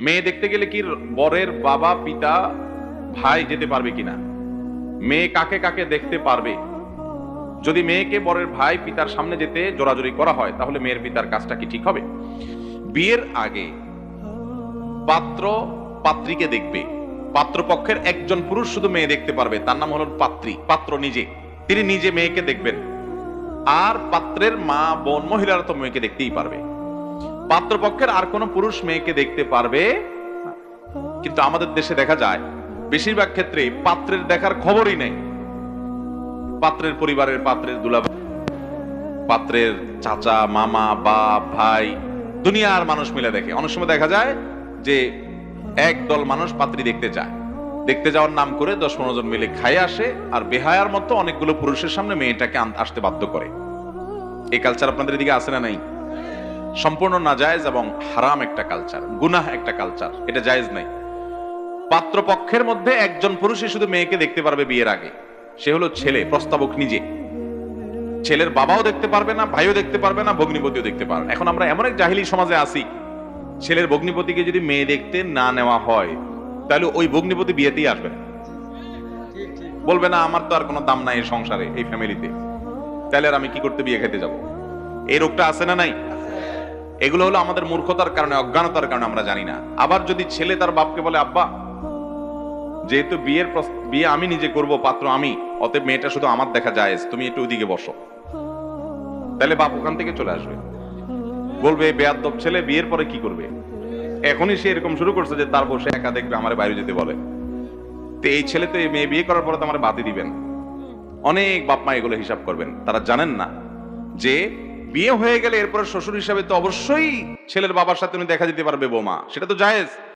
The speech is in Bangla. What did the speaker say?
মেয়ে দেখতে গেলে কি বরের বাবা, পিতা, ভাই যেতে পারবে কিনা? মেয়ে কাকে কাকে দেখতে পারবে? যদি মেয়েকে বরের ভাই, পিতার সামনে যেতে জোরাজুরি করা হয়, তাহলে মেয়ের পিতার কাজটা কি ঠিক হবে? বিয়ের আগে পাত্র পাত্রীকে দেখবে। পাত্রপক্ষের একজন পুরুষ শুধু মেয়ে দেখতে পারবে, তার নাম হলো পাত্রী। পাত্র নিজে, তিনি নিজে মেয়েকে দেখবেন। আর পাত্রের মা, বোন, মহিলারা তো মেয়েকে দেখতেই পারবে। পাত্রপক্ষের আর কোন পুরুষ মেয়েকে দেখতে পারবে না। কিন্তু আমাদের দেশে দেখা যায় বেশিরভাগ ক্ষেত্রে পাত্রের দেখার খবরই নেই। পাত্রের পরিবারের, পাত্রের দুলাভাই, পাত্রের চাচা, মামা, বাপ, ভাই, দুনিয়ার মানুষ মিলে দেখে। অনেক সময় দেখা যায় যে একদল মানুষ পাত্রী দেখতে যায়, দেখতে যাওয়ার নাম করে 10-15 জন মিলে খায় আসে, আর বেহায়ার মতো অনেকগুলো পুরুষের সামনে মেয়েটাকে আসতে বাধ্য করে। এই কালচার আপনাদের এদিকে আছে না নাই? সম্পূর্ণ নাজায়েজ এবং হারাম একটা কালচার, গুনাহ একটা কালচার, এটা জায়েজ নাই। পাত্রপক্ষের মধ্যে একজন পুরুষই শুধু মেয়েকে দেখতে পারবে বিয়ের আগে, সে হলো ছেলে, প্রস্তাবক নিজে। ছেলের বাবাও দেখতে পারবে না, ভাইও দেখতে পারবে না, ভগ্নিপতিও দেখতে পারবে না। এখন আমরা এমন এক জাহিলি সমাজে আছি, ছেলের ভগ্নিপতিকে যদি মেয়ে দেখতে না নেওয়া হয়, তাহলে ওই ভগ্নিপতি বিয়েতেই আসবে না। বলবে না আমার তো আর কোনো দাম নাই এই সংসারে, এই ফ্যামিলিতে, তাহলে আর আমি কি করতে বিয়ে খেতে যাব? এই রোগটা আছে না নাই? এগুলো হলো আমাদের মূর্খতার কারণে, অজ্ঞানতার কারণে, আমরা জানি না। আবার যদি ছেলে তার বাপকে বলে, আব্বা যেহেতু বিয়ে আমি নিজে করব, পাত্র আমি, অতএব মেয়েটা শুধু আমার দেখা যায়, তুমি একটু ওইদিকে বসো, তাহলে বাপ ওখান থেকে চলে আসবে। বলবে বেয়াদব ছেলে, বিয়ের পরে কি করবে? এখনই সে এরকম শুরু করছে যে তার বসে একা দেখবে, আমার বাইরে যেতে বলে। তো এই ছেলে তো এই মেয়ে বিয়ে করার পরে তো আমার বাতি দিবেন। অনেক বাপ মা এগুলো হিসাব করবেন, তারা জানেন না যে বিয়ে হয়ে গেলে এরপরে শ্বশুর হিসাবে তো অবশ্যই ছেলের বাবার সাথে উনি দেখা দিতে পারবে, বৌমা, সেটা তো জায়েজ।